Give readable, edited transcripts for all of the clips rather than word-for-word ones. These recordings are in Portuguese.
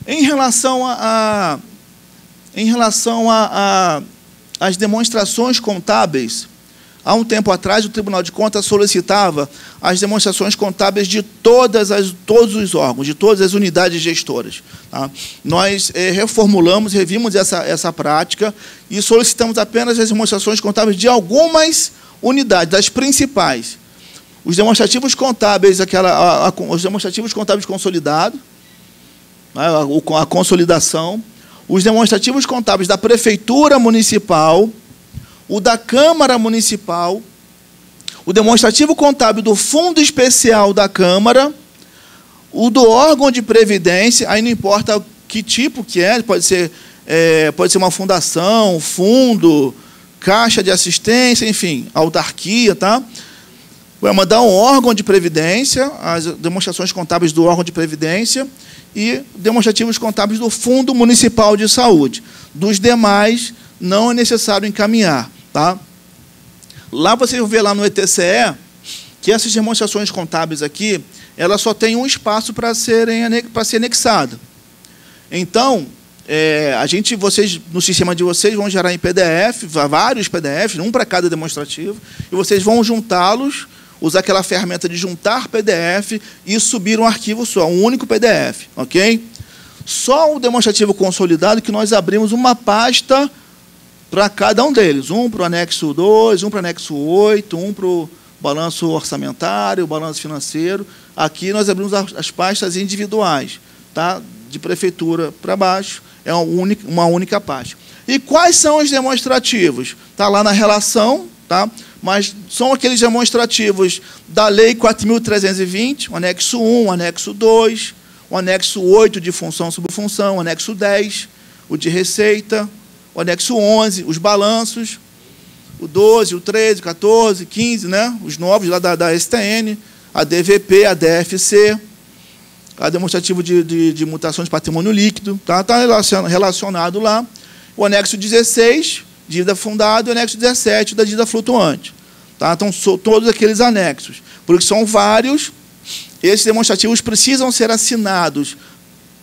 Em relação às demonstrações contábeis, há um tempo atrás, o Tribunal de Contas solicitava as demonstrações contábeis de todos os órgãos, de todas as unidades gestoras. Tá? Nós reformulamos, revimos essa prática e solicitamos apenas as demonstrações contábeis de algumas unidades, das principais. Os demonstrativos contábeis, os demonstrativos contábeis consolidados, a consolidação, os demonstrativos contábeis da Prefeitura Municipal, o da Câmara Municipal, o demonstrativo contábil do Fundo Especial da Câmara, o do órgão de previdência, aí não importa que tipo que é, pode ser uma fundação, fundo, caixa de assistência, enfim, autarquia, tá? Vai mandar um órgão de previdência, as demonstrações contábeis do órgão de previdência e demonstrativos contábeis do Fundo Municipal de Saúde. Dos demais, não é necessário encaminhar. Tá? Lá vocês vão ver lá no ETCE que essas demonstrações contábeis aqui, elas só têm um espaço para ser anexada. Então, vocês, no sistema de vocês, vão gerar em PDF, vários PDFs, um para cada demonstrativo, e vocês vão juntá-los, usar aquela ferramenta de juntar PDF e subir um arquivo só, um único PDF, ok? Só o demonstrativo consolidado que nós abrimos uma pasta para cada um deles, um para o anexo 2, um para o anexo 8, um para o balanço orçamentário, o balanço financeiro. Aqui nós abrimos as pastas individuais, tá? De prefeitura para baixo, é uma única pasta. E quais são os demonstrativos? Está lá na relação, tá? Mas são aqueles demonstrativos da Lei 4.320, o anexo 1, o anexo 2, o anexo 8 de função subfunção, o anexo 10, o de receita, o anexo 11, os balanços, o 12, o 13, o 14, 15, né? Os novos lá da STN, a DVP, a DFC, a demonstrativo de mutação de patrimônio líquido, tá? Está relacionado lá. O anexo 16, dívida fundada, e o anexo 17, da dívida flutuante. Tá? Então, são todos aqueles anexos. Porque são vários, esses demonstrativos precisam ser assinados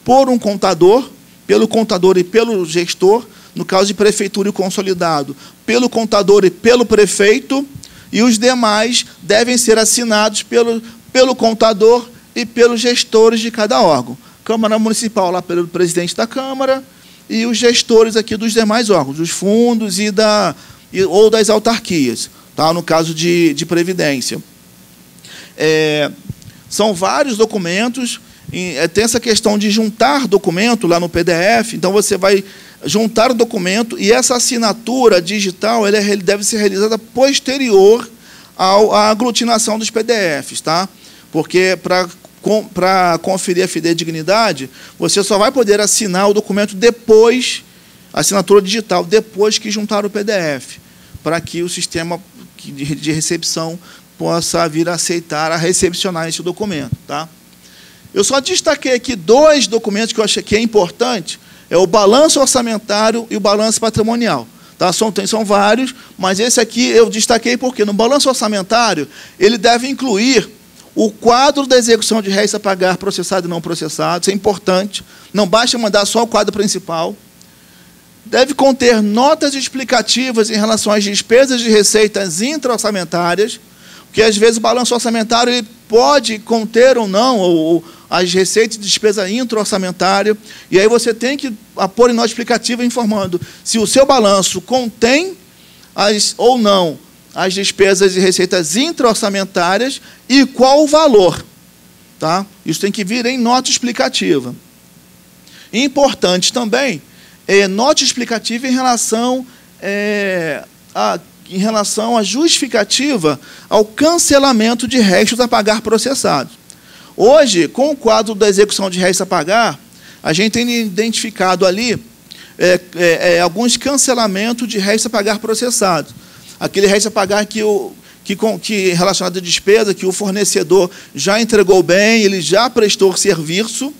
por um contador, pelo contador e pelo gestor, no caso de prefeitura e consolidado, pelo contador e pelo prefeito, e os demais devem ser assinados pelo contador e pelos gestores de cada órgão. Câmara Municipal, lá pelo presidente da Câmara, e os gestores aqui dos demais órgãos, dos fundos ou das autarquias, tá? No caso de previdência. São vários documentos, tem essa questão de juntar documento lá no PDF, então você vai juntar o documento e essa assinatura digital ela deve ser realizada posterior à aglutinação dos PDFs, tá? Porque para conferir a fidedignidade, você só vai poder assinar o documento depois, a assinatura digital, depois que juntar o PDF, para que o sistema de recepção possa vir a aceitar, a recepcionar esse documento. Tá? Eu só destaquei aqui 2 documentos que eu achei que é importante, é o balanço orçamentário e o balanço patrimonial. Tá? São vários, mas esse aqui eu destaquei porque no balanço orçamentário ele deve incluir o quadro da execução de réis a pagar, processado e não processado, isso é importante. Não basta mandar só o quadro principal. Deve conter notas explicativas em relação às despesas de receitas intra-orçamentárias, porque às vezes o balanço orçamentário ele pode conter ou não as receitas de despesa intra-orçamentária, e aí você tem que pôr em nota explicativa informando se o seu balanço contém ou não as despesas e receitas intra-orçamentárias e qual o valor. Tá? Isso tem que vir em nota explicativa. Importante também, nota explicativa em relação à justificativa ao cancelamento de restos a pagar processados. Hoje, com o quadro da execução de restos a pagar, a gente tem identificado ali alguns cancelamentos de restos a pagar processados. Aquele resto a pagar que relacionado à despesa, que o fornecedor já entregou bem, ele já prestou o serviço.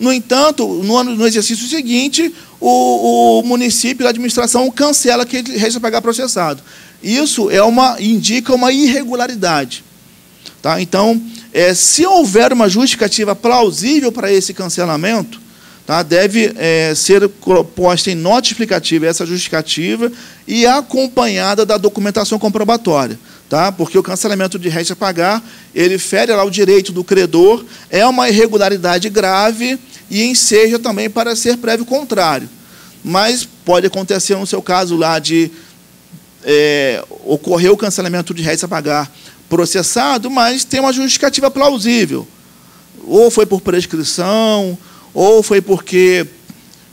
No entanto, no exercício seguinte, o município, a administração, cancela aquele resto a pagar processado. Isso indica uma irregularidade. Tá? Então, se houver uma justificativa plausível para esse cancelamento, tá? Deve ser posta em nota explicativa essa justificativa e acompanhada da documentação comprobatória, tá? Porque o cancelamento de réis a pagar, ele fere lá o direito do credor, é uma irregularidade grave e enseja também para ser prévio contrário. Mas pode acontecer, no seu caso lá, de ocorrer o cancelamento de réis a pagar processado, mas tem uma justificativa plausível. Ou foi por prescrição, ou foi porque,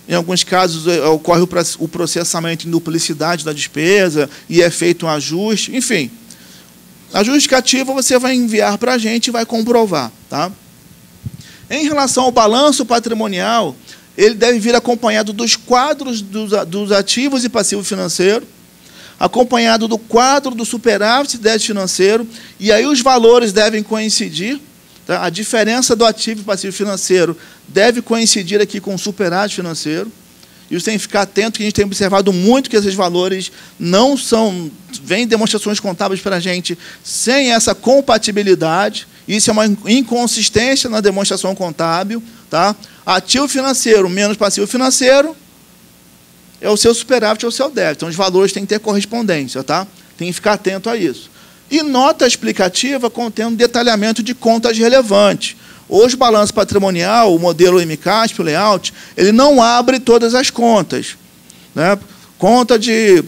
em alguns casos, ocorre o processamento em duplicidade da despesa e é feito um ajuste, enfim. A justificativa você vai enviar para a gente e vai comprovar, tá? Em relação ao balanço patrimonial, ele deve vir acompanhado dos quadros dos ativos e passivo financeiro, acompanhado do quadro do superávit e déficit financeiro, e aí os valores devem coincidir, tá? A diferença do ativo e passivo financeiro deve coincidir aqui com o superávit financeiro. E você tem que ficar atento, que a gente tem observado muito que esses valores não são... Vêm demonstrações contábeis para a gente sem essa compatibilidade. Isso é uma inconsistência na demonstração contábil, tá? Ativo financeiro menos passivo financeiro é o seu superávit, é o seu débito. Então, os valores têm que ter correspondência, tá? Tem que ficar atento a isso. E nota explicativa contendo detalhamento de contas relevantes. Hoje, o balanço patrimonial, o modelo MCASP, o layout, ele não abre todas as contas, né? Conta de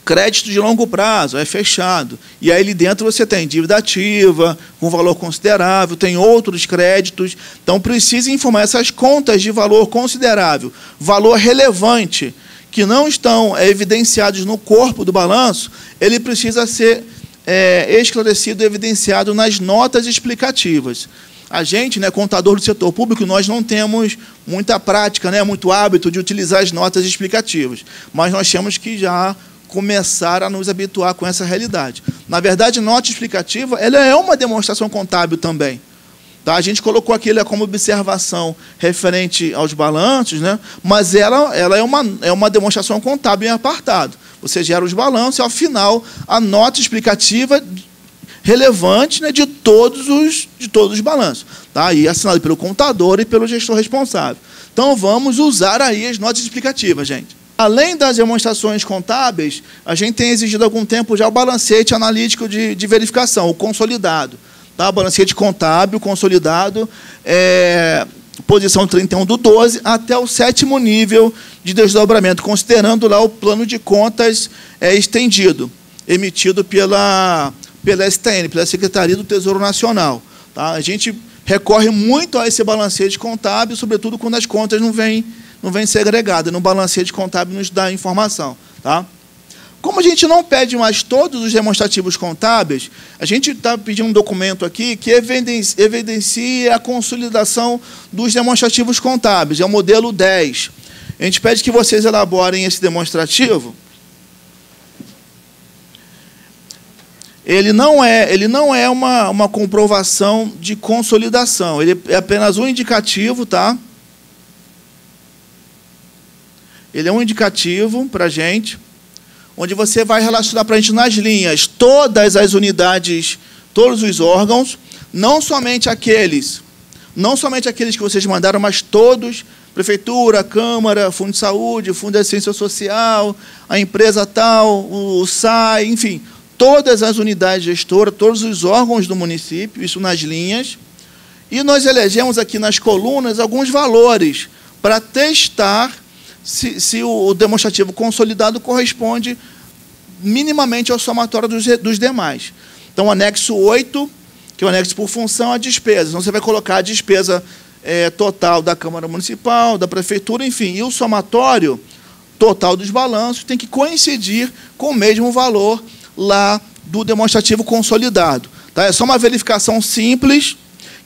crédito de longo prazo, é fechado. E aí, ali dentro, você tem dívida ativa, com valor considerável, tem outros créditos. Então, precisa informar essas contas de valor considerável, valor relevante, que não estão evidenciados no corpo do balanço, ele precisa ser esclarecido e evidenciado nas notas explicativas. A gente, né, contador do setor público, nós não temos muita prática, né, muito hábito de utilizar as notas explicativas, mas nós temos que já começar a nos habituar com essa realidade. Na verdade, nota explicativa, ela é uma demonstração contábil também. Tá? A gente colocou aquilo como observação referente aos balanços, né? Mas ela é uma demonstração contábil em apartado. Você gera os balanços e, ao final, a nota explicativa relevante, né, de todos os balanços. Tá? E assinado pelo contador e pelo gestor responsável. Então, vamos usar aí as notas explicativas, gente. Além das demonstrações contábeis, a gente tem exigido há algum tempo já o balancete analítico de verificação, o consolidado. Tá? O balancete contábil, consolidado, posição 31/12, até o 7º nível de desdobramento, considerando lá o plano de contas estendido, emitido pela STN, pela Secretaria do Tesouro Nacional. Tá? A gente recorre muito a esse balancete contábil, sobretudo quando as contas não vêm segregadas. No balancete contábil nos dá informação. Tá? Como a gente não pede mais todos os demonstrativos contábeis, a gente está pedindo um documento aqui que evidencie a consolidação dos demonstrativos contábeis. É o modelo 10. A gente pede que vocês elaborem esse demonstrativo. Ele não é uma comprovação de consolidação. Ele é apenas um indicativo, tá? Ele é um indicativo para a gente, onde você vai relacionar para a gente nas linhas todas as unidades, todos os órgãos, não somente aqueles que vocês mandaram, mas todos, prefeitura, Câmara, Fundo de Saúde, Fundo de Assistência Social, a empresa tal, o SAI, enfim, todas as unidades gestoras, todos os órgãos do município, isso nas linhas, e nós elegemos aqui nas colunas alguns valores para testar se o demonstrativo consolidado corresponde minimamente ao somatório dos demais. Então, o anexo 8, que é o anexo por função, a despesa. Então, você vai colocar a despesa total da Câmara Municipal, da Prefeitura, enfim, e o somatório total dos balanços tem que coincidir com o mesmo valor lá do demonstrativo consolidado. Tá? É só uma verificação simples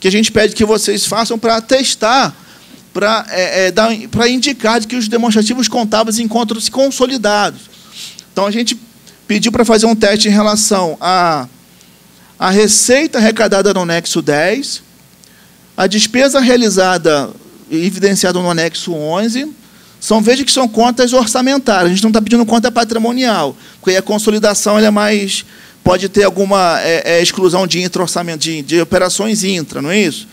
que a gente pede que vocês façam para testar, para indicar que os demonstrativos contábeis encontram-se consolidados. Então, a gente pediu para fazer um teste em relação à receita arrecadada no anexo 10, a despesa realizada e evidenciada no anexo 11, veja que são contas orçamentárias, a gente não está pedindo conta patrimonial, porque a consolidação ela é mais, pode ter alguma exclusão de intra-orçamento, de operações intra, não é isso?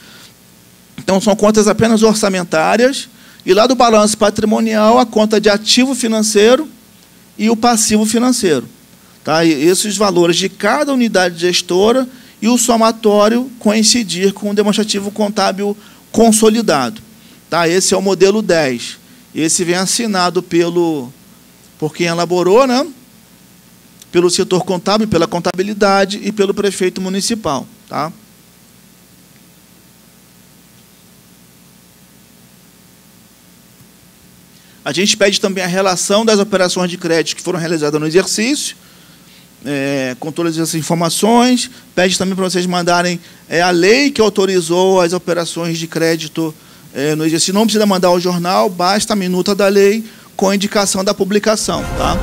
Então, são contas apenas orçamentárias, E lá do balanço patrimonial, a conta de ativo financeiro e o passivo financeiro. Tá? E esses valores de cada unidade gestora e o somatório coincidir com o demonstrativo contábil consolidado. Tá? Esse é o modelo 10. Esse vem assinado por quem elaborou, né? Pelo setor contábil, pela contabilidade e pelo prefeito municipal. Tá? A gente pede também a relação das operações de crédito que foram realizadas no exercício, com todas essas informações. Pede também para vocês mandarem a lei que autorizou as operações de crédito no exercício. Não precisa mandar ao jornal, basta a minuta da lei com a indicação da publicação. Tá?